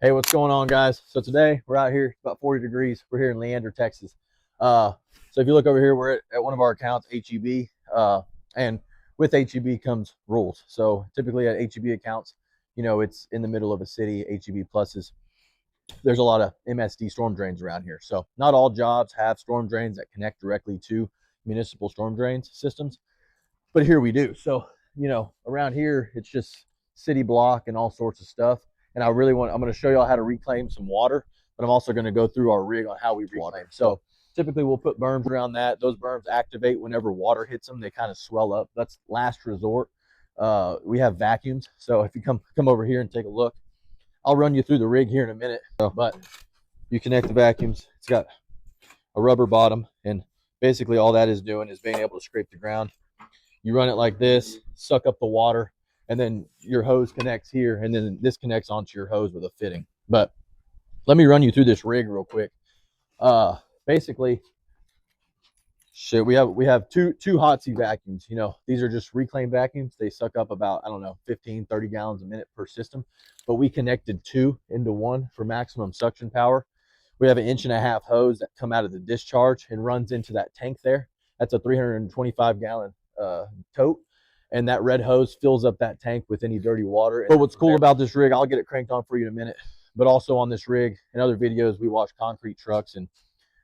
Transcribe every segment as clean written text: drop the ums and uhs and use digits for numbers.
Hey, what's going on, guys? So today we're out here, it's about 40 degrees. We're here in Leander, Texas. So if you look over here, we're at one of our accounts, HEB, and with HEB comes rules. So typically at HEB accounts, it's in the middle of a city, HEB pluses. There's a lot of MSD storm drains around here. So not all jobs have storm drains that connect directly to municipal storm drains systems, but here we do. So, around here, it's just city block and all sorts of stuff. And I'm going to show y'all how to reclaim some water, but I'm also going to go through our rig on how we reclaim. So typically we'll put berms around that. Those berms activate whenever water hits them. They kind of swell up. That's last resort. We have vacuums. So if you come over here and take a look, I'll run you through the rig here in a minute. But you connect the vacuums. It's got a rubber bottom, and basically all that is doing is being able to scrape the ground. You run it like this, suck up the water, and then your hose connects here, and then this connects onto your hose with a fitting. But let me run you through this rig real quick. Basically, we have two hot seat vacuums. These are just reclaim vacuums. They suck up about, 15-30 gallons a minute per system, but we connected two into one for maximum suction power. We have an 1.5-inch hose that come out of the discharge and runs into that tank there. That's a 325-gallon tote, and that red hose fills up that tank with any dirty water. But what's cool about this rig, I'll get it cranked on for you in a minute, but also on this rig in other videos we watch concrete trucks,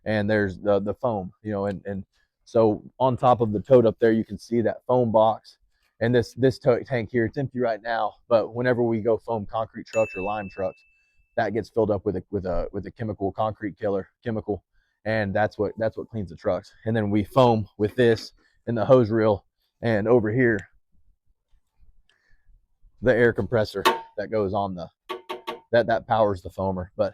and there's the foam, and so on top of the tote up there you can see that foam box. And this tank here, it's empty right now, but whenever we go foam concrete trucks or lime trucks, that gets filled up with a chemical, concrete killer chemical, and that's what cleans the trucks. And then we foam with this in the hose reel, and over here the air compressor that goes on that powers the foamer. But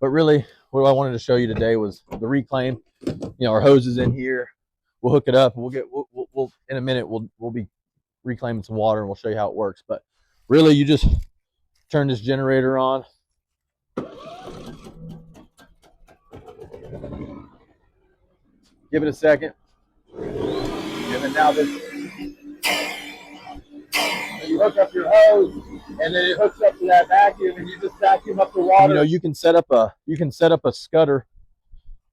really what I wanted to show you today was the reclaim. Our hose is in here. We'll hook it up. We'll in a minute we'll be reclaiming some water, and we'll show you how it works. But really, you just turn this generator on. Give it a second. And then now you hook up your hose, and then it hooks up to that vacuum, and you just vacuum up the water. You can set up a scudder,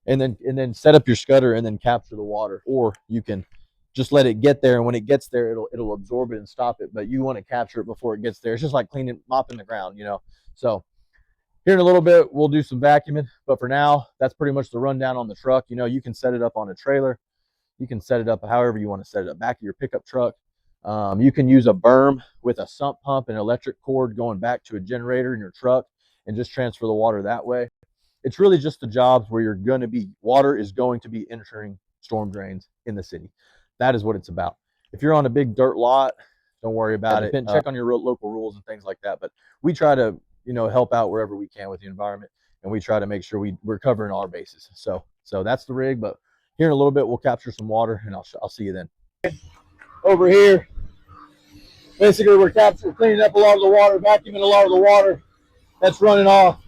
and then set up your scudder and then capture the water, or you can just let it get there, and when it gets there, it'll absorb it and stop it. But you want to capture it before it gets there. It's just like mopping the ground, So here in a little bit we'll do some vacuuming, but for now that's pretty much the rundown on the truck. You can set it up on a trailer. You can set it up however you want to set it up. Back of your pickup truck. You can use a berm with a sump pump and electric cord going back to a generator in your truck and just transfer the water that way. It's really just the jobs where water is going to be entering storm drains in the city. That is what it's about. If you're on a big dirt lot, don't worry about it. Check on your local rules and things like that. But we try to, help out wherever we can with the environment, and we try to make sure we're covering our bases. So that's the rig. But here in a little bit we'll capture some water, and I'll see you then. Over here, basically we're cleaning up a lot of the water, vacuuming a lot of the water that's running off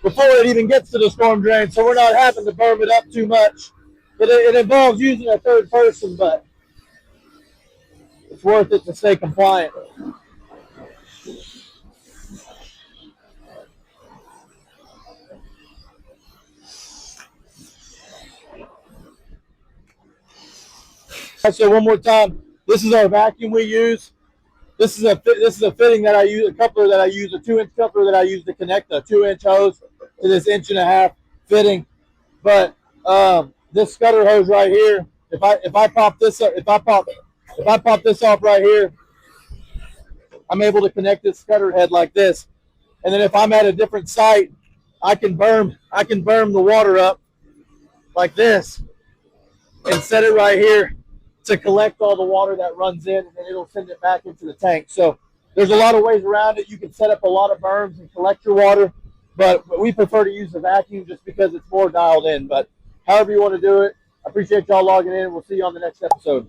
before it even gets to the storm drain, so we're not having to berm it up too much. It involves using a third person, but it's worth it to stay compliant. So one more time, this is our vacuum we use. This is a fitting that I use, a coupler that I use, a 2-inch coupler that I use to connect a 2-inch hose to this 1.5-inch fitting. But this scudder hose right here, if I pop this off right here, I'm able to connect this scudder head like this. And then if I'm at a different site, I can berm the water up like this and set it right here to collect all the water that runs in, and then it'll send it back into the tank. So there's a lot of ways around it. You can set up a lot of berms and collect your water, but we prefer to use the vacuum just because it's more dialed in. But however you want to do it, I appreciate y'all logging in. We'll see you on the next episode.